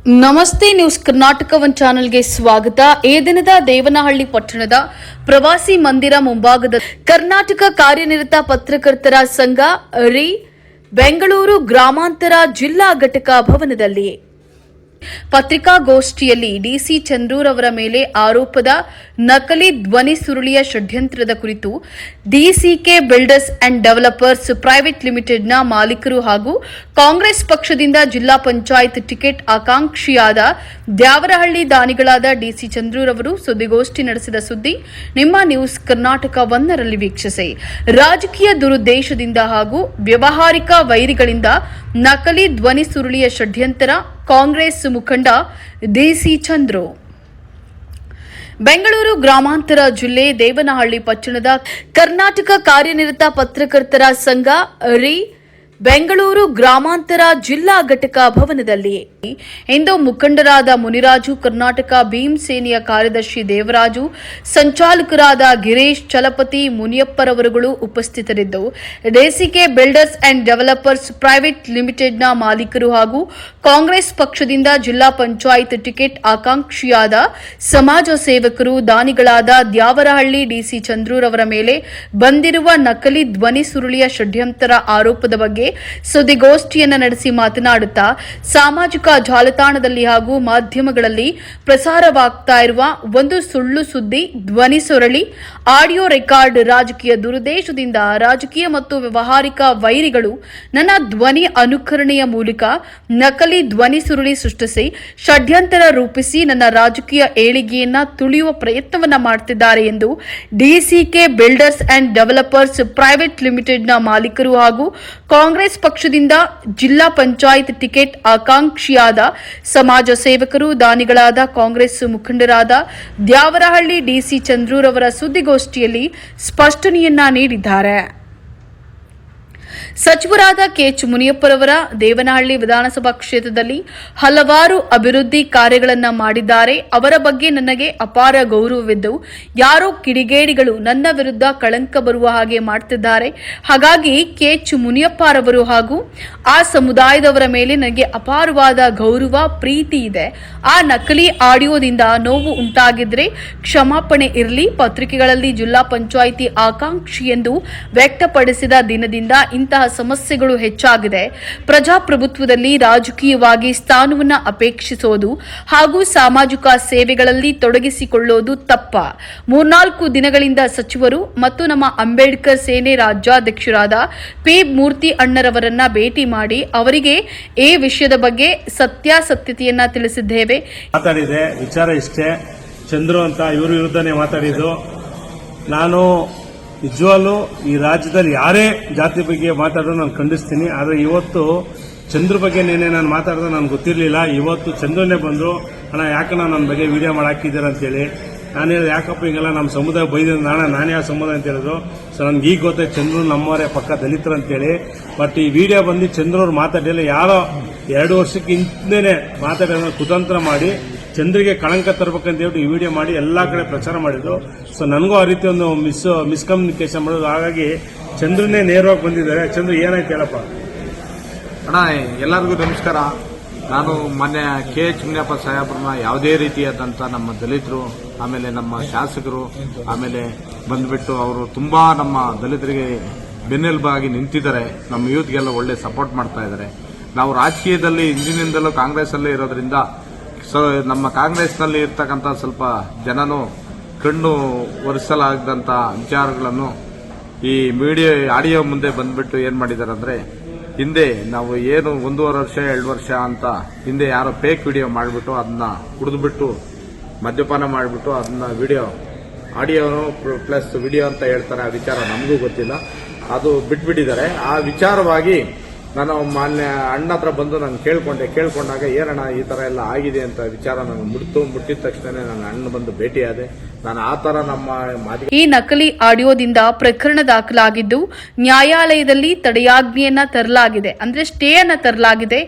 ನಮಸ್ತೆ news Karnataka one ಚಾನೆಲ್ಗೆ ಸ್ವಾಗತ. ಈ ದಿನದ ದೇವನಹಳ್ಳಿ ಪಟ್ಟಣದ ಪ್ರವಾಸಿ ಮಂದಿರ ಮುಂಭಾಗದ ಕರ್ನಾಟಕ ಕಾರ್ಯನಿರತ ಪತ್ರಕರ್ತರ ಸಂಘ ಬೆಂಗಳೂರು ಗ್ರಾಮಾಂತರ ಜಿಲ್ಲಾ ಘಟಕ ಭವನದಲ್ಲಿ ಪತ್ರಿಕಾಗೋಷ್ಠಿಯಲ್ಲಿ ಡಿಸಿ ಚಂದ್ರೂರ್ ಅವರ ಮೇಲೆ ಆರೋಪದ ನಕಲಿ ಧ್ವನಿ ಸುರುಳಿಯ ಷಡ್ಯಂತ್ರದ ಕುರಿತು ಡಿಸಿಕೆ ಬಿಲ್ಡರ್ಸ್ ಅಂಡ್ ಡೆವಲಪರ್ಸ್ ಪ್ರೈವೇಟ್ ಲಿಮಿಟೆಡ್ನ ಮಾಲೀಕರು ಹಾಗೂ ಕಾಂಗ್ರೆಸ್ ಪಕ್ಷದಿಂದ ಜಿಲ್ಲಾ ಪಂಚಾಯತ್ ಟಿಕೆಟ್ ಆಕಾಂಕ್ಷಿಯಾದ ದ್ಯಾವರಹಳ್ಳಿ ದಾನಿಗಳಾದ ಡಿಸಿ ಚಂದ್ರೂರ್ ಅವರು ಸುದ್ದಿಗೋಷ್ಠಿ ನಡೆಸಿದ ಸುದ್ದಿ ನಿಮ್ಮ ನ್ಯೂಸ್ ಕರ್ನಾಟಕ ಒಂದರಲ್ಲಿ ವೀಕ್ಷಿಸಿ. ರಾಜಕೀಯ ದುರುದ್ದೇಶದಿಂದ ಹಾಗೂ ವ್ಯವಹಾರಿಕ ವೈರಿಗಳಿಂದ ನಕಲಿ ಧ್ವನಿ ಸುರುಳಿಯ ಷಡ್ಯಂತರ ಕಾಂಗ್ರೆಸ್ ಮುಖಂಡ ಡಿಸಿ ಚಂದ್ರು. ಬೆಂಗಳೂರು ಗ್ರಾಮಾಂತರ ಜಿಲ್ಲೆ ದೇವನಹಳ್ಳಿ ಪಟ್ಟಣದ ಕರ್ನಾಟಕ ಕಾರ್ಯನಿರತ ಪತ್ರಕರ್ತರ ಸಂಘ ಬೆಂಗಳೂರು ಗ್ರಾಮಾಂತರ ಜಿಲ್ಲಾ ಘಟಕ ಭವನದಲ್ಲಿ ಇಂದು ಮುಖಂಡರಾದ ಮುನಿರಾಜು, ಕರ್ನಾಟಕ ಭೀಮ್ ಸೇನೆಯ ಕಾರ್ಯದರ್ಶಿ ದೇವರಾಜು, ಸಂಚಾಲಕರಾದ ಗಿರೀಶ್, ಚಲಪತಿ, ಮುನಿಯಪ್ಪರವರುಗಳು ಉಪಸ್ಥಿತರಿದ್ದು, DCK builders and developers private ಲಿಮಿಟೆಡ್ನ ಮಾಲೀಕರು ಹಾಗೂ ಕಾಂಗ್ರೆಸ್ ಪಕ್ಷದಿಂದ ಜಿಲ್ಲಾ ಪಂಚಾಯತ್ ಟಿಕೆಟ್ ಆಕಾಂಕ್ಷಿಯಾದ ಸಮಾಜ ಸೇವಕರು ದಾನಿಗಳಾದ ದ್ಯಾವರಹಳ್ಳಿ ಡಿಸಿ ಚಂದ್ರೂರ್ ಅವರ ಮೇಲೆ ಬಂದಿರುವ ನಕಲಿ ಧ್ವನಿ ಸುರುಳಿಯ ಷಡ್ಯಂತರ ಆರೋಪದ ಬಗ್ಗೆ ಸುದ್ದಿಗೋಷ್ಠಿಯನ್ನು ನಡೆಸಿ ಮಾತನಾಡುತ್ತಾ, ಸಾಮಾಜಿಕ ಜಾಲತಾಣದಲ್ಲಿ ಹಾಗೂ ಮಾಧ್ಯಮಗಳಲ್ಲಿ ಪ್ರಸಾರವಾಗ್ತಾ ಇರುವ ಒಂದು ಸುಳ್ಳು ಸುದ್ದಿ, ಧ್ವನಿ ಸುರಳಿ, ಆಡಿಯೋ ರೆಕಾರ್ಡ್ ರಾಜಕೀಯ ದುರುದ್ದೇಶದಿಂದ ರಾಜಕೀಯ ಮತ್ತು ವ್ಯವಹಾರಿಕ ವೈರಿಗಳು ನನ್ನ ಧ್ವನಿ ಅನುಕರಣೆಯ ಮೂಲಕ ನಕಲಿ ಧ್ವನಿ ಸುರುಳಿ ಸೃಷ್ಟಿಸಿ ಷಡ್ಯಂತರ ರೂಪಿಸಿ ನನ್ನ ರಾಜಕೀಯ ಏಳಿಗೆಯನ್ನ ತುಳಿಯುವ ಪ್ರಯತ್ನವನ್ನ ಮಾಡುತ್ತಿದ್ದಾರೆ ಎಂದು ಡಿಸಿಕೆ ಬಿಲ್ಡರ್ಸ್ ಅಂಡ್ ಡೆವಲಪರ್ಸ್ ಪ್ರೈವೇಟ್ ಲಿಮಿಟೆಡ್ನ ಮಾಲೀಕರು ಹಾಗೂ ಕಾಂಗ್ರೆಸ್ ಪಕ್ಷದಿಂದ ಜಿಲ್ಲಾ ಪಂಚಾಯತ್ ಟಿಕೆಟ್ ಆಕಾಂಕ್ಷಿಯಾದ ಸಮಾಜ ಸೇವಕರು ದಾನಿಗಳಾದ ಕಾಂಗ್ರೆಸ್ ಮುಖಂಡರಾದ ದ್ಯಾವರಹಳ್ಳಿ ಡಿಸಿ ಚಂದ್ರೂರ್ ಅವರ ಸುದ್ದಿಗೋಷ್ಠಿಯಲ್ಲಿ ಸ್ಪಷ್ಟನೆಯನ್ನ ನೀಡಿದ್ದಾರೆ. ಸಚಿವರಾದ ಕೆಎಚ್ ಮುನಿಯಪ್ಪರವರ ದೇವನಹಳ್ಳಿ ವಿಧಾನಸಭಾ ಕ್ಷೇತ್ರದಲ್ಲಿ ಹಲವಾರು ಅಭಿವೃದ್ಧಿ ಕಾರ್ಯಗಳನ್ನು ಮಾಡಿದ್ದಾರೆ. ಅವರ ಬಗ್ಗೆ ನನಗೆ ಅಪಾರ ಗೌರವವಿದ್ದು, ಯಾರೋ ಕಿಡಿಗೇಡಿಗಳು ನನ್ನ ವಿರುದ್ಧ ಕಳಂಕ ಬರುವ ಹಾಗೆ ಮಾಡುತ್ತಿದ್ದಾರೆ. ಹಾಗಾಗಿ ಕೆಎಚ್ ಮುನಿಯಪ್ಪರವರು ಹಾಗೂ ಆ ಸಮುದಾಯದವರ ಮೇಲೆ ನನಗೆ ಅಪಾರವಾದ ಗೌರವ, ಪ್ರೀತಿ ಇದೆ. ಆ ನಕಲಿ ಆಡಿಯೋದಿಂದ ನೋವು ಉಂಟಾಗಿದ್ರೆ ಕ್ಷಮಾಪಣೆ ಇರಲಿ. ಪತ್ರಿಕೆಗಳಲ್ಲಿ ಜಿಲ್ಲಾ ಪಂಚಾಯಿತಿ ಆಕಾಂಕ್ಷಿ ಎಂದು ವ್ಯಕ್ತಪಡಿಸಿದ ದಿನದಿಂದ ಇಂತಹ ಸಮಸ್ಯೆಗಳು ಹೆಚ್ಚಾಗಿದೆ. ಪ್ರಜಾಪ್ರಭುತ್ವದಲ್ಲಿ ರಾಜಕೀಯವಾಗಿ ಸ್ಥಾನವನ್ನು ಅಪೇಕ್ಷಿಸೋದು ಹಾಗೂ ಸಾಮಾಜಿಕ ಸೇವೆಗಳಲ್ಲಿ ತೊಡಗಿಸಿಕೊಳ್ಳೋದು ತಪ್ಪ. 3-4 ದಿನಗಳಿಂದ ಸಚಿವರು ಮತ್ತು ನಮ್ಮ ಅಂಬೇಡ್ಕರ್ ಸೇನೆ ರಾಜ್ಯಾಧ್ಯಕ್ಷರಾದ ಪಿ ಮೂರ್ತಿ ಅಣ್ಣರವರನ್ನ ಭೇಟಿ ಮಾಡಿ ಅವರಿಗೆ ಈ ವಿಷಯದ ಬಗ್ಗೆ ಸತ್ಯಾಸತ್ಯತೆಯನ್ನ ತಿಳಿಸಿದ್ದೇವೆ. ಮಾತಾಡಿದೆ ವಿಚಾರ ಇಷ್ಟೇ. ಚಂದ್ರು ಅಂತ ಇವರು ವಿರುದ್ಧನೇ ಮಾತಾಡಿದ್ದು. ನಾನು ನಿಜವಾಗ್ಲೂ ಈ ರಾಜ್ಯದಲ್ಲಿ ಯಾರೇ ಜಾತಿ ಬಗ್ಗೆ ಮಾತಾಡೋದು ನಾನು ಖಂಡಿಸ್ತೀನಿ. ಆದರೆ ಇವತ್ತು ಚಂದ್ರ ಬಗ್ಗೆ ನೇನೆ ನಾನು ಮಾತಾಡೋದು ನನಗೆ ಗೊತ್ತಿರಲಿಲ್ಲ. ಇವತ್ತು ಚಂದ್ರನೇ ಬಂದರು, ಅಣ್ಣ ಯಾಕಣ್ಣ ನನ್ನ ಬಗ್ಗೆ ವಿಡಿಯೋ ಮಾಡಿ ಹಾಕಿದ್ದೀರ ಅಂತೇಳಿ. ನಾನು ಹೇಳಿದೆ ಯಾಕಪ್ಪ ಹಿಂಗೆಲ್ಲ ನಮ್ಮ ಸಮುದಾಯ ಬೈದ ನಾನೇ ಯಾವ ಸಮುದಾಯ ಅಂತ ಹೇಳಿದ್ರು. ಸೊ ನನಗೆ ಈಗ ಗೊತ್ತಾಯ್ತು ಚಂದ್ರು ನಮ್ಮವರೇ ಪಕ್ಕ ದಲಿತರು ಅಂತೇಳಿ. ಬಟ್ ಈ ವಿಡಿಯೋ ಬಂದು ಚಂದ್ರವ್ರು ಮಾತಾಡಿಲ್ಲ, ಯಾರೋ 2 ವರ್ಷಕ್ಕೆ ಹಿಂದೆನೇ ಮಾತಾಡೋ ಕುತಂತ್ರ ಮಾಡಿ ಚಂದ್ರಿಗೆ ಕಳಂಕ ತರಬೇಕಂತ ಹೇಳಿ ಈ ವಿಡಿಯೋ ಮಾಡಿ ಎಲ್ಲಾ ಕಡೆ ಪ್ರಚಾರ ಮಾಡಿದ್ರು. ಸೊ ನನಗೂ ಆ ರೀತಿ ಒಂದು ಮಿಸ್ಕಮ್ಯುನಿಕೇಶನ್ ಮಾಡೋದು. ಹಾಗಾಗಿ ಚಂದ್ರನೇ ನೇರವಾಗಿ ಬಂದಿದ್ದಾರೆ. ಚಂದ್ರ ಏನಾಯ್ತು ಹೇಳಪ್ಪ? ಅಣ್ಣ, ಎಲ್ಲರಿಗೂ ನಮಸ್ಕಾರ. ನಾನು ಮೊನ್ನೆ ಕೆಎಚ್ ಮುನಿಯಪ್ಪ ಸಾಹೇಬ್ರನ್ನ ಯಾವುದೇ ರೀತಿಯಾದಂಥ ನಮ್ಮ ದಲಿತರು, ಆಮೇಲೆ ನಮ್ಮ ಶಾಸಕರು, ಆಮೇಲೆ ಬಂದ್ಬಿಟ್ಟು ಅವರು ತುಂಬಾ ನಮ್ಮ ದಲಿತರಿಗೆ ಬೆನ್ನೆಲುಬಾಗಿ ನಿಂತಿದ್ದಾರೆ. ನಮ್ಮ ಯೂತ್ಗೆಲ್ಲ ಒಳ್ಳೆ ಸಪೋರ್ಟ್ ಮಾಡ್ತಾ ಇದ್ದಾರೆ. ನಾವು ರಾಜಕೀಯದಲ್ಲಿ ಇಂದಿನಿಂದಲೂ ಕಾಂಗ್ರೆಸ್ ಅಲ್ಲೇ ಇರೋದ್ರಿಂದ ನಮ್ಮ ಕಾಂಗ್ರೆಸ್ನಲ್ಲಿ ಇರ್ತಕ್ಕಂಥ ಸ್ವಲ್ಪ ಜನನು ಕಣ್ಣು ಒರೆಸಲಾಗದಂಥ ವಿಚಾರಗಳನ್ನು ಈ ಆಡಿಯೋ ಮುಂದೆ ಬಂದ್ಬಿಟ್ಟು ಏನ್ ಮಾಡಿದ್ದಾರೆ ಅಂದ್ರೆ, ಹಿಂದೆ ನಾವು ಏನು 1.5 ವರ್ಷ 2 ವರ್ಷ ಅಂತ ಹಿಂದೆ ಯಾರೋ ಫೇಕ್ ವಿಡಿಯೋ ಮಾಡಿಬಿಟ್ಟು ಅದನ್ನ ಕುಡಿದ್ಬಿಟ್ಟು ಮದ್ಯಪಾನ ಮಾಡಿಬಿಟ್ಟು ಅದನ್ನ ಆಡಿಯೋ ಪ್ಲಸ್ ವಿಡಿಯೋ ಅಂತ ಹೇಳ್ತಾರೆ. ಆ ವಿಚಾರ ನಮಗೂ ಗೊತ್ತಿಲ್ಲ, ಅದು ಬಿಟ್ಬಿಟ್ಟಿದ್ದಾರೆ. ಆ ವಿಚಾರವಾಗಿ ನಾನು ಮಾನ್ಯ ಅಣ್ಣ ಹತ್ರ ಬಂದು ನಾನು ಕೇಳ್ಕೊಂಡಾಗ ಏನಣ್ಣ ಈ ತರ ಎಲ್ಲ ಆಗಿದೆ ಅಂತ ವಿಚಾರ ನನಗೆ ಮುಟ್ಟಿದ ತಕ್ಷಣ ನನ್ನ ಅಣ್ಣ ಬಂದು ಭೇಟಿಯಾದೆ. ನಾನು ಆ ಥರ ನಮ್ಮ ಮಾತಿ ಈ ನಕಲಿ ಆಡಿಯೋದಿಂದ ಪ್ರಕರಣ ದಾಖಲಾಗಿದ್ದು ನ್ಯಾಯಾಲಯದಲ್ಲಿ ತಡೆಯಾಜ್ಞೆಯನ್ನ ತರಲಾಗಿದೆ, ಅಂದ್ರೆ ಸ್ಟೇ ಅನ್ನ ತರಲಾಗಿದೆ.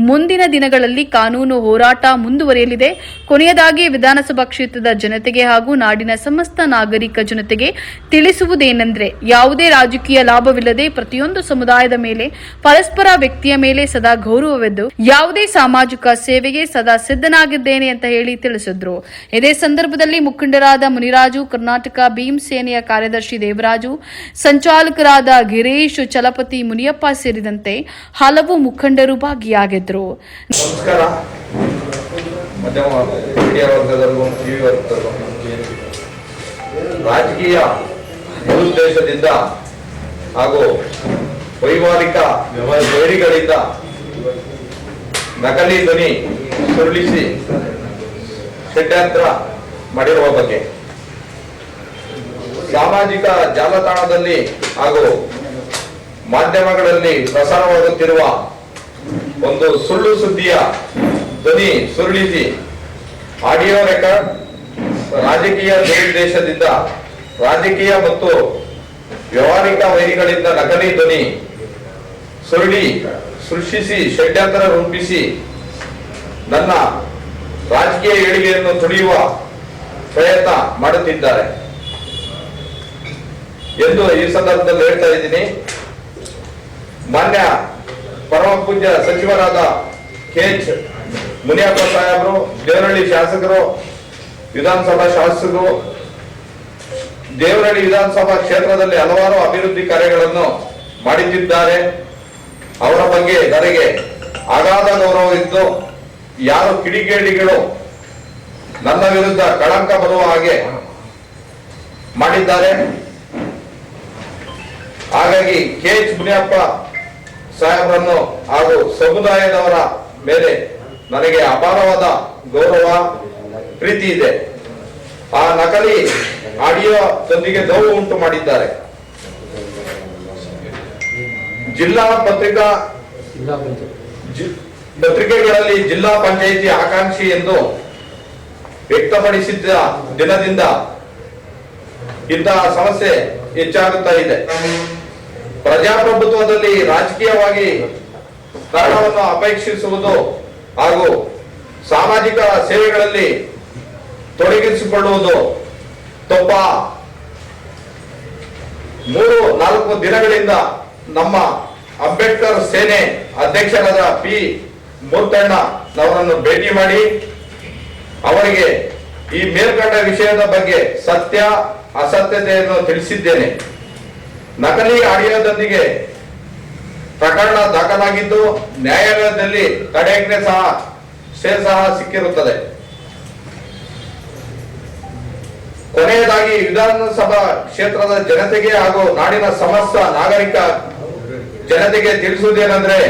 ಮುಂದಿನ ದಿನಗಳಲ್ಲಿ ಕಾನೂನು ಹೋರಾಟ ಮುಂದುವರಿಯಲಿದೆ. ಕೊನೆಯದಾಗಿ ವಿಧಾನಸಭಾ ಕ್ಷೇತ್ರದ ಜನತೆಗೆ ಹಾಗೂ ನಾಡಿನ ಸಮಸ್ತ ನಾಗರಿಕ ಜನತೆಗೆ ತಿಳಿಸುವುದೇನೆಂದ್ರೆ, ಯಾವುದೇ ರಾಜಕೀಯ ಲಾಭವಿಲ್ಲದೆ ಪ್ರತಿಯೊಂದು ಸಮುದಾಯದ ಮೇಲೆ, ಪರಸ್ಪರ ವ್ಯಕ್ತಿಯ ಮೇಲೆ ಸದಾ ಗೌರವವೆದ್ದು ಯಾವುದೇ ಸಾಮಾಜಿಕ ಸೇವೆಗೆ ಸದಾ ಸಿದ್ಧನಾಗಿದ್ದೇನೆ ಅಂತ ಹೇಳಿ ತಿಳಿಸಿದ್ರು. ಇದೇ ಸಂದರ್ಭದಲ್ಲಿ ಮುಖಂಡರಾದ ಮುನಿರಾಜು, ಕರ್ನಾಟಕ ಭೀಮ್ ಸೇನೆಯ ಕಾರ್ಯದರ್ಶಿ ದೇವರಾಜು, ಸಂಚಾಲಕರಾದ ಗಿರೀಶ್, ಚಲಪತಿ, ಮುನಿಯಪ್ಪ ಸೇರಿದಂತೆ ಹಲವು ಮುಖಂಡರು ಭಾಗಿಯಾಗಿದ್ದರು. ನಮಸ್ಕಾರ. ಮಧ್ಯಮ ಮೀಡಿಯಾ ವರ್ಗದವರು, ಟಿವಿ ವರ್ಗದವರು, ರಾಜಕೀಯ ದುರುದ್ದೇಶದಿಂದ ಹಾಗೂ ವೈವಾಹಿಕ ವೈರಿಗಳಿಂದ ನಕಲಿ ಧ್ವನಿ ಸುರುಳಿಸಿ ಷಡ್ಯಂತ್ರ ಮಾಡಿರುವ ಬಗ್ಗೆ ಸಾಮಾಜಿಕ ಜಾಲತಾಣದಲ್ಲಿ ಹಾಗೂ ಮಾಧ್ಯಮಗಳಲ್ಲಿ ಪ್ರಸಾರವಾಗುತ್ತಿರುವ ಒಂದು ಸುಳ್ಳು ಸುದ್ದಿಯ ಧ್ವನಿ ಸುರುಳಿಸಿ ಆಡಿಯೋ ರೆಕಾರ್ಡ್ ರಾಜಕೀಯ ದುರುದ್ದೇಶದಿಂದ ರಾಜಕೀಯ ಮತ್ತು ವ್ಯವಹಾರಿಕ ವೈರಿಗಳಿಂದ ನಕಲಿ ಧ್ವನಿ ಸೃಷ್ಟಿಸಿ ಷಡ್ಯಂತ್ರ ರೂಪಿಸಿ ನನ್ನ ರಾಜಕೀಯ ಏಳಿಗೆಯನ್ನು ತುಳಿಯುವ ಪ್ರಯತ್ನ ಮಾಡುತ್ತಿದ್ದಾರೆ ಎಂದು ಈ ಸಂದರ್ಭದಲ್ಲಿ ಹೇಳ್ತಾ ಇದ್ದೀನಿ. ಮಾನ್ಯ ಪರಮ ಪೂಜ್ಯ ಸಚಿವರಾದ KH ಮುನಿಯಪ್ಪ ಸಾಹೇಬರು, ದೇವನಹಳ್ಳಿ ಶಾಸಕರು, ವಿಧಾನಸಭಾ ಶಾಸಕರು, ದೇವನಹಳ್ಳಿ ವಿಧಾನಸಭಾ ಕ್ಷೇತ್ರದಲ್ಲಿ ಹಲವಾರು ಅಭಿವೃದ್ಧಿ ಕಾರ್ಯಗಳನ್ನು ಮಾಡುತ್ತಿದ್ದಾರೆ. ಅವರ ಬಗ್ಗೆ ನನಗೆ ಅಗಾಧ ಗೌರವವಿದ್ದು, ಯಾರು ಕಿಡಿಗೇಡಿಗಳು ನನ್ನ ವಿರುದ್ಧ ಕಳಂಕ ಬರುವ ಹಾಗೆ ಮಾಡಿದ್ದಾರೆ. ಹಾಗಾಗಿ KH ಮುನಿಯಪ್ಪ ಸಾಹೇಬರನ್ನು ಹಾಗೂ ಸಮುದಾಯದವರ ಮೇಲೆ ನನಗೆ ಅಪಾರವಾದ ಗೌರವ, ಪ್ರೀತಿ ಇದೆ. ಆ ನಕಲಿ ಆಡಿಯೋದೊಂದಿಗೆ ನೋವು ಉಂಟು ಮಾಡಿದ್ದಾರೆ. ಜಿಲ್ಲಾ ಪತ್ರಿಕೆಗಳಲ್ಲಿ ಜಿಲ್ಲಾ ಪಂಚಾಯಿತಿ ಆಕಾಂಕ್ಷಿ ಎಂದು ವ್ಯಕ್ತಪಡಿಸಿದ್ದ ದಿನದಿಂದ ಇಂತಹ ಸಮಸ್ಯೆ ಹೆಚ್ಚಾಗುತ್ತಾ ಇದೆ. ಪ್ರಜಾಪ್ರಭುತ್ವದಲ್ಲಿ ರಾಜಕೀಯವಾಗಿ ಸ್ಥಾನವನ್ನು ಅಪೇಕ್ಷಿಸುವುದು ಹಾಗೂ ಸಾಮಾಜಿಕ ಸೇವೆಗಳಲ್ಲಿ ತೊಡಗಿಸಿಕೊಳ್ಳುವುದು ತಪ್ಪ. 3-4 ದಿನಗಳಿಂದ ನಮ್ಮ ಅಂಬೇಡ್ಕರ್ ಸೇನೆ ಅಧ್ಯಕ್ಷರಾದ P. ಮೂರ್ತಣ್ಣನವರನ್ನು ಭೇಟಿ ಮಾಡಿ ಅವರಿಗೆ ಈ ಮೇಲ್ಕಂಡ ವಿಷಯದ ಬಗ್ಗೆ ಸತ್ಯ ಅಸತ್ಯತೆಯನ್ನು ತಿಳಿಸಿದ್ದೇನೆ. ನಕಲಿ ಆಡಿಯೋದೊಂದಿಗೆ ಪ್ರಕರಣ ದಾಖಲಾಗಿದ್ದು ನ್ಯಾಯಾಲಯದಲ್ಲಿ ತಡೆಯಾಜ್ಞೆ ಸಹ ಸಿಕ್ಕಿರುತ್ತದೆ. ಕೊನೆಯದಾಗಿ ವಿಧಾನಸಭಾ ಕ್ಷೇತ್ರದ ಜನತೆಗೆ ಹಾಗೂ ನಾಡಿನ ಸಮಸ್ತ ನಾಗರಿಕ ಜನತೆಗೆ ತಿಳಿಸುವುದೇನೆಂದ್ರೆ,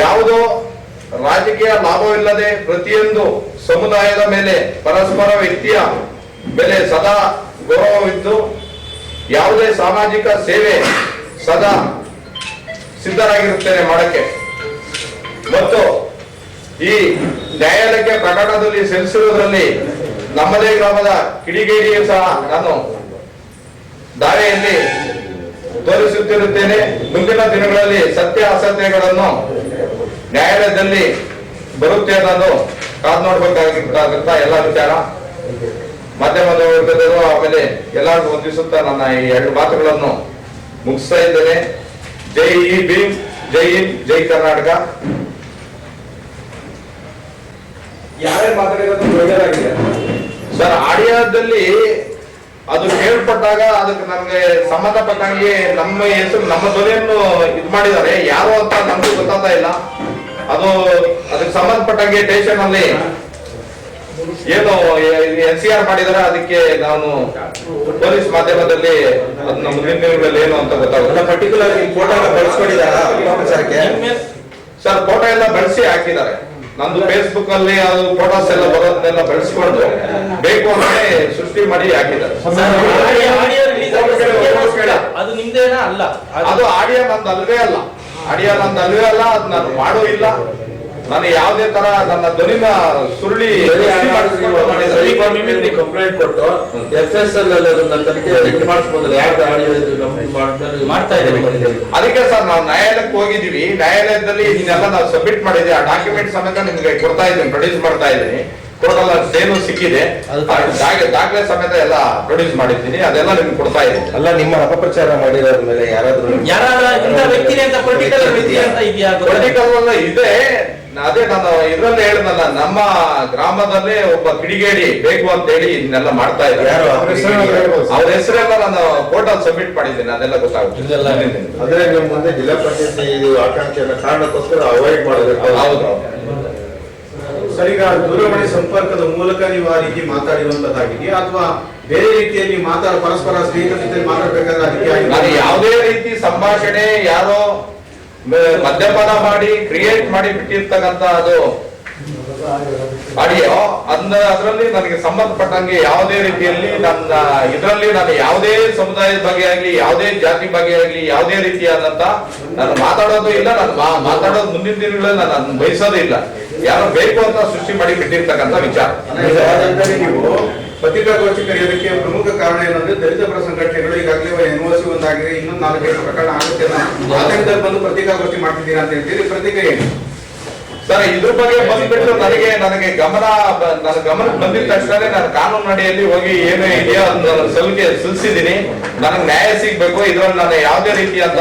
ಯಾವುದೋ ರಾಜಕೀಯ ಲಾಭವಿಲ್ಲದೆ ಪ್ರತಿಯೊಂದು ಸಮುದಾಯದ ಮೇಲೆ, ಪರಸ್ಪರ ವ್ಯಕ್ತಿಯ ಮೇಲೆ ಸದಾ ಗೌರವವಿದ್ದು ಯಾವುದೇ ಸಾಮಾಜಿಕ ಸೇವೆ ಸದಾ ಸಿದ್ಧರಾಗಿರುತ್ತೇನೆ ಮಾಡಕ್ಕೆ. ಮತ್ತು ಈ ನ್ಯಾಯಾಲಯಕ್ಕೆ ಪ್ರಕರಣದಲ್ಲಿ ಸಲ್ಲಿಸಿರುವುದರಲ್ಲಿ ನಮ್ಮದೇ ಗ್ರಾಮದ ಕಿಡಿಗೇಡಿಯೂ ಸಹ ನಾನು ದಾರಿಯಲ್ಲಿ ತೋರಿಸುತ್ತಿರುತ್ತೇನೆ. ಮುಂದಿನ ದಿನಗಳಲ್ಲಿ ಸತ್ಯ ಅಸತ್ಯಗಳನ್ನು ನ್ಯಾಯಾಲಯದಲ್ಲಿ ಬರುತ್ತೆ ಅನ್ನೋದು ಕಾದು ನೋಡ್ಬೇಕಾಗಿರ್ತಕ್ಕಂಥ ಎಲ್ಲ ವಿಚಾರ. ಮಾಧ್ಯಮದ ವರ್ಗದವರು ಆಮೇಲೆ ಎಲ್ಲರಿಗೂ ಹೊಂದಿಸುತ್ತಾ ನನ್ನ ಈ 2 ಮಾತುಗಳನ್ನು ಮುಗಿಸ್ತಾ ಇದ್ದೇನೆ. ಜೈ ಭೀಮ್, ಜೈ ಹಿಂದ್, ಜೈ ಕರ್ನಾಟಕ. ಯಾರ್ಯಾರು ಮಾತಾಡಿರೋದು ಬೇಜಾರಾಗಿದೆ ಸರ್, ಆಡಿಯೋದಲ್ಲಿ ಅದು ಕೇಳ್ಪಟ್ಟಾಗ ಅದಕ್ಕೆ ನಮ್ಗೆ ಸಂಬಂಧಪಟ್ಟಂಗೆ ನಮ್ಮ ಹೆಸರು, ನಮ್ಮ ಧ್ವನಿಯನ್ನು ಇದು ಮಾಡಿದ್ದಾರೆ. ಯಾರು ಅಂತ ನಮ್ಗೂ ಗೊತ್ತಾಗ್ತಾ ಇಲ್ಲ. ಅದು ಅದಕ್ಕೆ ಸಂಬಂಧಪಟ್ಟಂಗೆ ಸ್ಟೇಷನ್ ಅಲ್ಲಿ ಏನು NCR ಮಾಡಿದಾರೆ. ಅದಕ್ಕೆ ನಾನು ಪೊಲೀಸ್ ಮಾಧ್ಯಮದಲ್ಲಿ ಅದನ್ನ ಮುಂದಿನ ದಿನಗಳಲ್ಲಿ ಏನು ಅಂತ ಗೊತ್ತಾಗುತ್ತೆ. ಪರ್ಟಿಕ್ಯುಲರ್ ಫೋಟೋ ಬಳಸ್ಕೊಂಡಿದ್ದಾರಾ ಸರ್? ಫೋಟೋ ಎಲ್ಲ ಬಳಸಿ ಹಾಕಿದ್ದಾರೆ. ನಂದು ಫೇಸ್ಬುಕ್ ಅಲ್ಲಿ ಅದು ಫೋಟೋಸ್ ಎಲ್ಲ ಬರೋದನ್ನೆಲ್ಲ ಬಳಸಿಕೊಂಡು ಬೇಕು ಅಂದ್ರೆ ಸೃಷ್ಟಿ ಮಾಡಿ ಹಾಕಿದ್ದಾರೆ. ಅದು ನಿಮ್ದೇನಾ? ಅಲ್ಲ, ಅದು ಆಡಿಯೋ ನಂದು ಅಲ್ವೇ ಅಲ್ಲ. ಆಡಿಯೋ ನಂದು ಅಲ್ವೇ ಅಲ್ಲ. ಅದು ನಾನು ಮಾಡೂ ಇಲ್ಲ. ನಾನು ಯಾವುದೇ ತರ ನನ್ನ ಧ್ವನಿನ ಸುರುಳಿ ಕಂಪ್ಲೇಂಟ್ ಕೊಟ್ಟು FSL ಅಲ್ಲಿ ಅದನ್ನ ತನಿಖೆ ಮಾಡಿಸ್ಬೋದಲ್ಲ, ಯಾರು ಮಾಡ್ತಾ ಇದ್ದಾರೆ. ಅದಕ್ಕೆ ಸರ್ ನಾವು ನ್ಯಾಯಾಲಯಕ್ಕೆ ಹೋಗಿದೀವಿ. ನ್ಯಾಯಾಲಯದಲ್ಲಿ ಇದನ್ನೆಲ್ಲ ನಾವು ಸಬ್ಮಿಟ್ ಮಾಡಿದ್ವಿ. ಆ ಡಾಕ್ಯುಮೆಂಟ್ ಸಮೇತ ನಿಮ್ಗೆ ಕೊಡ್ತಾ ಇದ್ದೀನಿ, ಪ್ರೊಡ್ಯೂಸ್ ಮಾಡ್ತಾ ಇದ್ದೀನಿ. ಕೋರ್ಟಲ್ಲಿ ಏನು ಸಿಕ್ಕಿದೆ, ದಾಖಲೆ ಸಮೇತ ಎಲ್ಲ ಪ್ರೊಡ್ಯೂಸ್ ಮಾಡಿದ್ದೀನಿ, ಅದೆಲ್ಲ ನಿಮ್ಗೆ ಕೊಡ್ತಾ ಇದ್ದೀನಿ. ಅಲ್ಲ, ನಿಮ್ಮ ಅಪಪ್ರಚಾರ ಮಾಡಿರೋದ್ರ ಮೇಲೆ ಯಾರಾದ್ರೂ ಪೊಲಿಟಿಕಲ್ ಇದೆ. ಅದೇ ನಾನು ಇದ್ರಲ್ಲಿ ಹೇಳಿದ್ನಲ್ಲ, ನಮ್ಮ ಗ್ರಾಮದಲ್ಲೇ ಒಬ್ಬ ಕಿಡಿಗೇಡಿ ಬೇಕು ಅಂತ ಹೇಳಿ ಇದನ್ನೆಲ್ಲ ಮಾಡ್ತಾ ಇದ್ದಾರೆ. ಅವ್ರ ಹೆಸರೆಲ್ಲ ನಾನು ಕೋರ್ಟಲ್ಲಿ ಸಬ್ಮಿಟ್ ಮಾಡಿದ್ದೀನಿ, ಅದೆಲ್ಲ ಗೊತ್ತಾಗುತ್ತೆ. ಅಂದ್ರೆ ನಿಮ್ಮ ಮುಂದೆ ಜಿಲ್ಲಾ ಪಂಚಾಯತ್ ಇದು ಆಕಾಂಕ್ಷೆಯನ್ನ ಕಾರಣಕ್ಕೋಸ್ಕರ ಅವಾಯ್ಡ್ ಮಾಡಬೇಕು. ಹೌದು ಸರ್, ಈಗ ದೂರವಾಣಿ ಸಂಪರ್ಕದ ಮೂಲಕ ನೀವು ಆ ರೀತಿ ಮಾತಾಡಿರುವಂತದ್ದಾಗಿದೆಯಾ ಅಥವಾ ಬೇರೆ ರೀತಿಯಲ್ಲಿ ಪರಸ್ಪರ ಸ್ನೇಹಿತರ ಜೊತೆ ಮಾತಾಡಬೇಕಾದ್ರೆ ಅದಕ್ಕೆ ನಾನು ಯಾವುದೇ ರೀತಿ ಸಂಭಾಷಣೆ ಯಾರೋ ಮದ್ಯಪಾನ ಮಾಡಿ ಕ್ರಿಯೇಟ್ ಮಾಡಿ ಬಿಟ್ಟಿರ್ತಕ್ಕಂತ ಅದು ಆಡಿಯೋ ಅದರಲ್ಲಿ ನನಗೆ ಸಂಬಂಧಪಟ್ಟಂಗೆ ಯಾವುದೇ ರೀತಿಯಲ್ಲಿ ನನ್ನ ಇದರಲ್ಲಿ ನಾನು ಯಾವುದೇ ಸಮುದಾಯದ ಬಗ್ಗೆ ಆಗ್ಲಿ, ಯಾವುದೇ ಜಾತಿ ಬಗ್ಗೆ ಆಗ್ಲಿ, ಯಾವುದೇ ರೀತಿಯಾದಂತ ನಾನು ಮಾತಾಡೋದು ಇಲ್ಲ. ನಾನು ಮಾತಾಡೋದು ಮುಂದಿನ ದಿನಗಳಲ್ಲಿ ನಾನು ಅದನ್ನ ಬಯಸೋದು ಇಲ್ಲ. ಯಾರು ಬೇಕು ಅಂತ ಸೃಷ್ಟಿ ಮಾಡಿ ಬಿಟ್ಟಿರ್ತಕ್ಕಂಥ ವಿಚಾರ. ನೀವು ಪತ್ರಿಕಾಗೋಷ್ಠಿ ಕರೆಯೋದಕ್ಕೆ ಪ್ರಮುಖ ಕಾರಣ ಏನಂದ್ರೆ ದಲಿತ ಪರ ಸಂಘಟನೆಗಳು ಈಗಾಗಲೇ NOC ಒಂದಾಗಿದೆ, ಇನ್ನೊಂದು 4-5 ಪ್ರಕರಣ ಆಗುತ್ತೆ. ಆತಂಕದಲ್ಲಿ ಬಂದು ಪತ್ರಿಕಾಗೋಷ್ಠಿ ಮಾಡ್ತಿದ್ದೀರಾ ಅಂತ ಹೇಳ್ತೀರಿ, ಪ್ರತಿಕ್ರಿಯೆ ಏನು ಸರ್? ಇದ್ರ ಬಗ್ಗೆ ಬಂದ್ಬಿಟ್ಟು ನನಗೆ ನನ್ನ ಗಮನಕ್ಕೆ ಬಂದಿದ ತಕ್ಷಣ ನಾನು ಕಾನೂನು ಅಡಿಯಲ್ಲಿ ಹೋಗಿ ಏನು ಇದೆಯೋ ಅದನ್ನ ಸಲ್ಲಿಸಿದ್ದೀನಿ. ನನಗೆ ನ್ಯಾಯ ಸಿಗ್ಬೇಕು. ಇದ್ರಲ್ಲಿ ನಾನು ಯಾವುದೇ ರೀತಿಯಾದ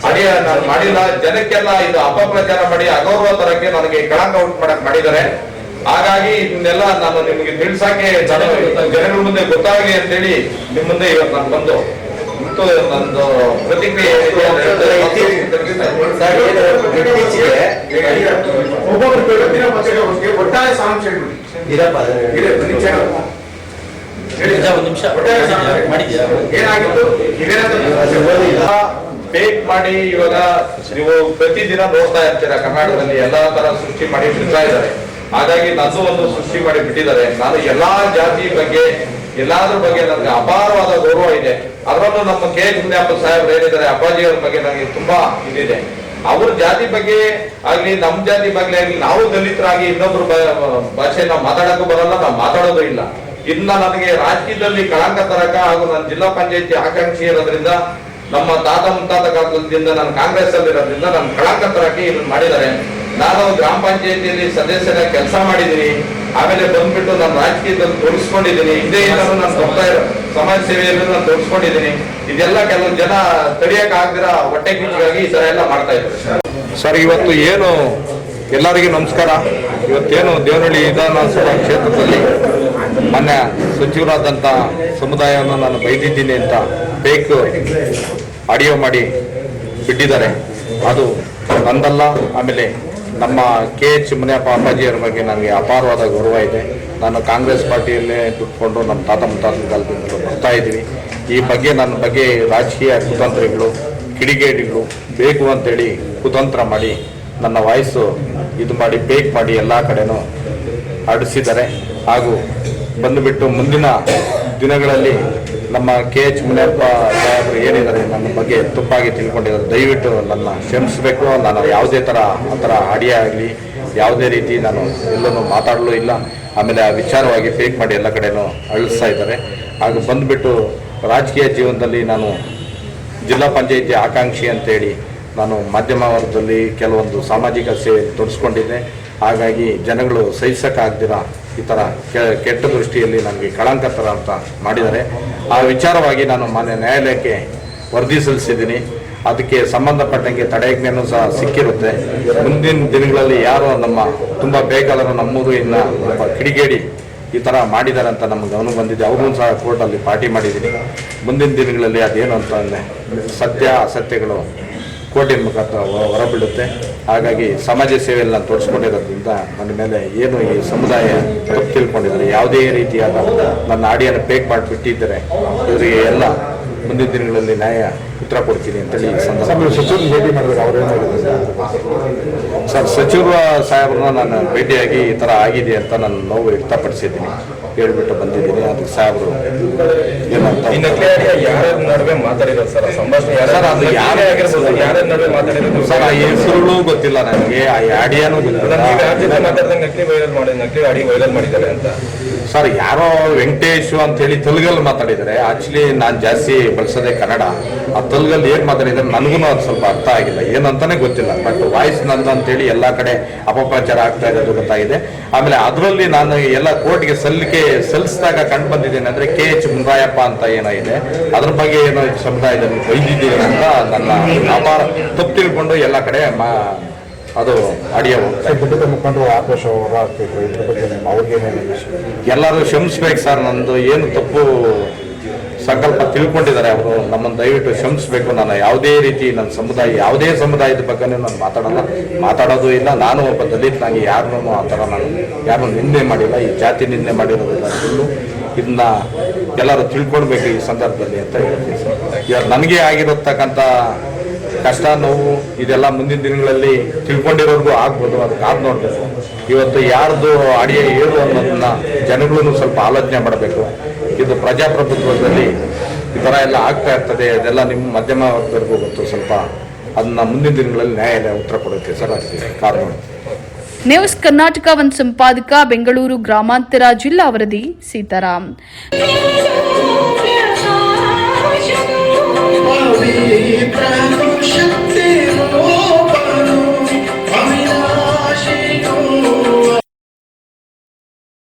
ಅಡಿಯ ನಾನು ಮಾಡಿಲ್ಲ. ಜನಕ್ಕೆಲ್ಲ ಇದು ಅಪಪ್ರಚಾರ ಮಾಡಿ ಅಗೌರವ ತರಕ್ಕೆ ನನಗೆ ಕಳಂಕ ಉಂಟು ಮಾಡಕ್ ಮಾಡಿದ್ದಾರೆ. ಹಾಗಾಗಿ ಇದನ್ನೆಲ್ಲ ನಾನು ನಿಮಗೆ ತಿಳಿಸಕ್ಕೆ ಜನಗಳ ಮುಂದೆ ಗೊತ್ತಾಗಲಿ ಅಂತೇಳಿ ನಿಮ್ ಮುಂದೆ ಇವತ್ತು ನಾನು ಬಂದು ನಂದು ಪ್ರತಿಕ್ರಿಯೆ ಒಬ್ಬೊಬ್ಬರು ಪ್ರಗತಿನ ಪತ್ರಿಕಾಗೋಷ್ಠಿಗೆ ಒಟ್ಟಾರೆ ಸಾರಾಂಶ ಏನಾಗಿತ್ತು ಬೇಕ್ ಮಾಡಿ ಇವಾಗ ನೀವು ಪ್ರತಿದಿನ ನೋಡ್ತಾ ಇರ್ತೀರಾ, ಕರ್ನಾಟಕದಲ್ಲಿ ಎಲ್ಲಾ ತರ ಸೃಷ್ಟಿ ಮಾಡಿ ಬಿಡ್ತಾ ಇದ್ದಾರೆ. ಹಾಗಾಗಿ ನಾನು ಒಂದು ಸೃಷ್ಟಿ ಮಾಡಿ ಬಿಟ್ಟಿದ್ದಾರೆ. ನಾನು ಎಲ್ಲಾ ಜಾತಿ ಬಗ್ಗೆ ಎಲ್ಲಾದ್ರ ಬಗ್ಗೆ ನನಗೆ ಅಪಾರವಾದ ಗೌರವ ಇದೆ. ಅದರಲ್ಲೂ ನಮ್ಮ KH ಮುನಿಯಪ್ಪ ಸಾಹೇಬ್ರು ಏನಿದ್ದಾರೆ, ಅಪ್ಪಾಜಿಯವರ ಬಗ್ಗೆ ನನಗೆ ತುಂಬಾ ಇದಿದೆ. ಅವ್ರ ಜಾತಿ ಬಗ್ಗೆ ಆಗ್ಲಿ, ನಮ್ಮ ಜಾತಿ ಬಗ್ಗೆ ಆಗ್ಲಿ, ನಾವು ದಲಿತರಾಗಿ ಇನ್ನೊಬ್ರು ಭಾಷೆ ನಾವು ಮಾತಾಡಕ್ಕೂ ಬರಲ್ಲ, ನಾವು ಮಾತಾಡೋದು ಇಲ್ಲ. ಇನ್ನ ನನಗೆ ರಾಜಕೀಯದಲ್ಲಿ ಕಳಂಕ ತರಕ ಹಾಗೂ ನನ್ನ ಜಿಲ್ಲಾ ಪಂಚಾಯತಿ ಆಕಾಂಕ್ಷಿ ಇರೋದ್ರಿಂದ, ನಮ್ಮ ತಾತ ಮುತ್ತಾತ ಕಾಲದಿಂದ ನಾನು ಕಾಂಗ್ರೆಸ್ ಅಲ್ಲಿ ಇರೋದ್ರಿಂದ ನನ್ನ ಕಳಂಕ ತರಕ್ಕೆ ಇದನ್ನ ಮಾಡಿದ್ದಾರೆ. ನಾನು ಗ್ರಾಮ ಪಂಚಾಯತಿಯಲ್ಲಿ ಸದಸ್ಯರ ಕೆಲಸ ಮಾಡಿದ್ದೀನಿ. ಆಮೇಲೆ ಬಂದ್ಬಿಟ್ಟು ನಾನು ರಾಜಕೀಯದಲ್ಲಿ ತೋರಿಸ್ಕೊಂಡಿದ್ದೀನಿ. ಇದೇ ನಾನು ಬರ್ತಾ ಇರೋ ಸಮಾಜ ಸೇವೆಯಲ್ಲಿ ನಾನು ತೋರಿಸ್ಕೊಂಡಿದ್ದೀನಿ. ಇದೆಲ್ಲ ಕೆಲವು ಜನ ತಡೆಯಕ್ ಆಗದಿರ ಹೊಟ್ಟೆ ಕಿಚ್ಚಿಗಾಗಿ ಈ ತರ ಎಲ್ಲ ಮಾಡ್ತಾ ಇದ್ದಾರೆ. ಸರ್, ಇವತ್ತು ಏನು ಎಲ್ಲರಿಗೂ ನಮಸ್ಕಾರ. ಇವತ್ತೇನು ದೇವನಹಳ್ಳಿ ವಿಧಾನಸಭಾ ಕ್ಷೇತ್ರದಲ್ಲಿ ಮೊನ್ನೆ ಸಚಿವರಾದಂಥ ಸಮುದಾಯವನ್ನು ನಾನು ಬೈದಿದ್ದೀನಿ ಅಂತ ಬೇಕು ಆಡಿಯೋ ಮಾಡಿ ಬಿಟ್ಟಿದ್ದಾರೆ. ಅದು ನಂದಲ್ಲ. ಆಮೇಲೆ ನಮ್ಮ KH ಮುನಿಯಪ್ಪ ಅಪ್ಪಾಜಿಯವರ ಬಗ್ಗೆ ನನಗೆ ಅಪಾರವಾದ ಗೌರವ ಇದೆ. ನಾನು ಕಾಂಗ್ರೆಸ್ ಪಾರ್ಟಿಯಲ್ಲೇ ದುಡ್ಕೊಂಡು ನಮ್ಮ ತಾತ ಮುತ್ತಾತನ ಕಾಲದಿಂದ ಬರ್ತಾ ಇದ್ದೀನಿ. ಈ ಬಗ್ಗೆ ನನ್ನ ಬಗ್ಗೆ ರಾಜಕೀಯ ಕುತಂತ್ರಿಗಳು, ಕಿಡಿಗೇಡಿಗಳು ಬೇಕು ಅಂತೇಳಿ ಕುತಂತ್ರ ಮಾಡಿ ನನ್ನ ವಾಯ್ಸು ಇದು ಮಾಡಿ ಬೇಕ್ ಮಾಡಿ ಎಲ್ಲ ಕಡೆನೂ ಹರಡಿಸಿದ್ದಾರೆ. ಹಾಗೂ ಬಂದುಬಿಟ್ಟು ಮುಂದಿನ ದಿನಗಳಲ್ಲಿ ನಮ್ಮ KH ಮುನಿಯಪ್ಪ ಸಾಹೇಬರು ಏನಿದ್ದಾರೆ ನನ್ನ ಬಗ್ಗೆ ತಪ್ಪಾಗಿ ತಿಳ್ಕೊಂಡಿದ್ದಾರೆ. ದಯವಿಟ್ಟು ನನ್ನ ಕ್ಷಮಿಸಬೇಕು. ನಾನು ಯಾವುದೇ ಆ ಥರ ಆಡಿಯೋ ಆಗಲಿ ಯಾವುದೇ ರೀತಿ ನಾನು ಎಲ್ಲೂ ಮಾತಾಡಲೂ ಇಲ್ಲ. ಆಮೇಲೆ ಆ ವಿಚಾರವಾಗಿ ಫೇಕ್ ಮಾಡಿ ಎಲ್ಲ ಕಡೆನೂ ಅಳಿಸ್ತಾ ಇದ್ದಾರೆ. ಹಾಗೂ ಬಂದುಬಿಟ್ಟು ರಾಜಕೀಯ ಜೀವನದಲ್ಲಿ ನಾನು ಜಿಲ್ಲಾ ಪಂಚಾಯಿತಿ ಆಕಾಂಕ್ಷಿ ಅಂತೇಳಿ ನಾನು ಮಾಧ್ಯಮ ವರ್ಗದಲ್ಲಿ ಕೆಲವೊಂದು ಸಾಮಾಜಿಕ ಸೇವೆ ತೊಡಸ್ಕೊಂಡಿದ್ದೆ. ಹಾಗಾಗಿ ಜನಗಳು ಸಹಿಸಕ್ಕಾಗ್ದಿರ ಈ ಥರ ಕೆಟ್ಟ ದೃಷ್ಟಿಯಲ್ಲಿ ನನಗೆ ಕಳಂಕ ಥರ ಅಂತ ಮಾಡಿದ್ದಾರೆ. ಆ ವಿಚಾರವಾಗಿ ನಾನು ಮಾನ್ಯ ನ್ಯಾಯಾಲಯಕ್ಕೆ ವರದಿ ಸಲ್ಲಿಸಿದ್ದೀನಿ. ಅದಕ್ಕೆ ಸಂಬಂಧಪಟ್ಟಂಗೆ ತಡೆಯಾಜ್ಞೆನೂ ಸಹ ಸಿಕ್ಕಿರುತ್ತೆ. ಮುಂದಿನ ದಿನಗಳಲ್ಲಿ ಯಾರೋ ನಮ್ಮ ತುಂಬ ಬೇಕಾದರೂ ನಮ್ಮೂರು ಇನ್ನು ಒಬ್ಬ ಕಿಡಿಗೇಡಿ ಈ ಥರ ಮಾಡಿದ್ದಾರೆ ಅಂತ ನಮಗೆ ಗಮನ ಬಂದಿದೆ. ಅವ್ರನ್ನೂ ಸಹ ಕೋರ್ಟಲ್ಲಿ ಪಾರ್ಟಿ ಮಾಡಿದ್ದೀನಿ. ಮುಂದಿನ ದಿನಗಳಲ್ಲಿ ಅದೇನು ಅಂತ ಸತ್ಯ ಅಸತ್ಯಗಳು ಕೋರ್ಟಿನ ಮುಖಾಂತರ ಹೊರಬೀಳುತ್ತೆ. ಹಾಗಾಗಿ ಸಮಾಜ ಸೇವೆಯಲ್ಲಿ ನಾನು ತೋರಿಸ್ಕೊಂಡಿರೋದ್ರಿಂದ ನನ್ನ ಮೇಲೆ ಏನು ಈ ಸಮುದಾಯ ತಪ್ಪು ತಿಳ್ಕೊಂಡಿದ್ದಾರೆ, ಯಾವುದೇ ರೀತಿಯಾದ ನನ್ನ ಆಡಿಯೋನ ಪೇಕ್ ಮಾಡಿಬಿಟ್ಟಿದ್ದಾರೆ, ಇವರಿಗೆ ಎಲ್ಲ ಮುಂದಿನ ದಿನಗಳಲ್ಲಿ ನ್ಯಾಯ ಉತ್ತರ ಕೊಡ್ತೀನಿ ಅಂತೇಳಿ ಈ ಸಂದರ್ಭದಲ್ಲಿ ಸಚಿವರು ಭೇಟಿ ಮಾಡಿದ್ರೆ ಅವರೇನಾಗಿದೆ ಸರ್ ಸಚಿವರು ಸಾಹೇಬ್ರನ್ನ ನಾನು ಭೇಟಿಯಾಗಿ ಈ ಥರ ಆಗಿದೆ ಅಂತ ನಾನು ನೋವು ವ್ಯಕ್ತಪಡಿಸಿದ್ದೀನಿ, ಹೇಳ್ಬಿಟ್ಟು ಬಂದಿದ್ದೀನಿ. ಅದಕ್ಕೆ ಸಾಹೇಬರು ಏನಂತ ಯಾರ ನಡುವೆ ಮಾತಾಡಿರೋದು ಸರ್ ಸಂಭಾಷಣೆ ಸರ್ ಅದು ಯಾರ ನಡುವೆ ಮಾತಾಡಿರೋದು ಸರ್ ಆ ಹೆಸರುಗಳು ಗೊತ್ತಿಲ್ಲ ನನಗೆ, ಆ ಆಡಿಯೋನು ಗೊತ್ತಿಲ್ಲ ಮಾತಾಡಿದಂಗೆ ನಕಲಿ ಆಡಿಯೋ ವೈರಲ್ ಮಾಡಿದ್ದಾರೆ ಅಂತ ಸರ್. ಯಾರೋ ವೆಂಕಟೇಶ್ ಅಂತ ಹೇಳಿ ತೆಲುಗಲ್ಲಿ ಮಾತಾಡಿದ್ದಾರೆ. ಆಕ್ಚುಲಿ ನಾನು ಜಾಸ್ತಿ ಬಳಸೋದೇ ಕನ್ನಡ. ಆ ತೆಲುಗಲ್ಲಿ ಏನ್ ಮಾತಾಡಿದ್ದಾರೆ ನನಗೂ ಅದು ಸ್ವಲ್ಪ ಅರ್ಥ ಆಗಿಲ್ಲ, ಏನಂತಾನೆ ಗೊತ್ತಿಲ್ಲ. ಬಟ್ ವಾಯ್ಸ್ ನಂದು ಅಂತೇಳಿ ಎಲ್ಲ ಕಡೆ ಅಪಪ್ರಚಾರ ಆಗ್ತಾ ಇರೋದು ಗೊತ್ತಾಗಿದೆ. ಆಮೇಲೆ ಅದರಲ್ಲಿ ನಾನು ಎಲ್ಲ ಕೋರ್ಟ್ಗೆ ಸಲ್ಲಿಸಿದಾಗ ಕಂಡು ಬಂದಿದ್ದೇನೆ ಅಂದ್ರೆ KH ಮುನ್ರಾಯಪ್ಪ ಅಂತ ಏನೋ ಇದೆ, ಅದ್ರ ಬಗ್ಗೆ ಏನೋ ಸಮುದಾಯದಲ್ಲಿ ಬೈದಿದ್ದೀವಿ ಅಂತ ನನ್ನ ವ್ಯಾಪಾರ ತಪ್ಪು ತಿಳ್ಕೊಂಡು ಎಲ್ಲ ಕಡೆ ಅದು ಆಡಿಯೋ ದಲಿತ ಮುಖಂಡರು ಆಕ್ರೋಶ ಹೋರಾಡ್ತಿದ್ರು, ಇದ್ರ ಬಗ್ಗೆ ಅವ್ರಿಗೇನೇನು ಎಲ್ಲರೂ ಕ್ಷಮಿಸ್ಬೇಕು ಸರ್. ನಂದು ಏನು ತಪ್ಪು ಸಂಕಲ್ಪ ತಿಳ್ಕೊಂಡಿದ್ದಾರೆ ಅವರು, ನಮ್ಮನ್ನು ದಯವಿಟ್ಟು ಕ್ಷಮಿಸ್ಬೇಕು. ನಾನು ಯಾವುದೇ ರೀತಿ ನನ್ನ ಸಮುದಾಯ ಯಾವುದೇ ಸಮುದಾಯದ ಬಗ್ಗೆ ನಾನು ಮಾತಾಡೋದು ಇಲ್ಲ. ನಾನು ಒಬ್ಬ ದಲಿತನಾಗಿ ಯಾರನ್ನೂ ಆ ಥರ ನಾನು ಯಾರನ್ನೂ ನಿಂದೆ ಮಾಡಿಲ್ಲ, ಈ ಜಾತಿ ನಿಂದೆ ಮಾಡಿರೋದಿಲ್ಲ. ಸುಳ್ಳು. ಇದನ್ನ ಎಲ್ಲರೂ ತಿಳ್ಕೊಳ್ಬೇಕು ಈ ಸಂದರ್ಭದಲ್ಲಿ ಅಂತ ಹೇಳ್ತೀನಿ ಸರ್. ಇವಾಗ ನನಗೆ ಆಗಿರತಕ್ಕಂಥ ಕಷ್ಟ ನೋವು ಇದೆಲ್ಲ ಮುಂದಿನ ದಿನಗಳಲ್ಲಿ ತಿಳ್ಕೊಂಡಿರೋರ್ಗೂ ಆಗ್ಬೋದು, ಅದು ಕಾದು ನೋಡಬೇಕು. ಇವತ್ತು ಯಾರ್ದು ಆಡಿಯೋ ಏನು ಅನ್ನೋದನ್ನ ಜನಗಳು ಸ್ವಲ್ಪ ಆಲೋಚನೆ ಮಾಡಬೇಕು. ಇದು ಪ್ರಜಾಪ್ರಭುತ್ವದಲ್ಲಿ ಈ ಥರ ಎಲ್ಲ ಆಗ್ತಾ ಇರ್ತದೆ, ಅದೆಲ್ಲ ನಿಮ್ಮ ಮಧ್ಯಮ ವರ್ಗದವರೆಗೂ ಗೊತ್ತು. ಸ್ವಲ್ಪ ಅದನ್ನ ಮುಂದಿನ ದಿನಗಳಲ್ಲಿ ನ್ಯಾಯಾಲಯ ಉತ್ತರ ಕೊಡುತ್ತೆ ಸರ್, ಅಷ್ಟೇ ಕಾದು ನೋಡಿ. ನ್ಯೂಸ್ ಕರ್ನಾಟಕ ಒಂದು ಸಂಪಾದಕ, ಬೆಂಗಳೂರು ಗ್ರಾಮಾಂತರ ಜಿಲ್ಲಾ ವರದಿ ಸೀತಾರಾಮ್. ಪವಿತ್ರ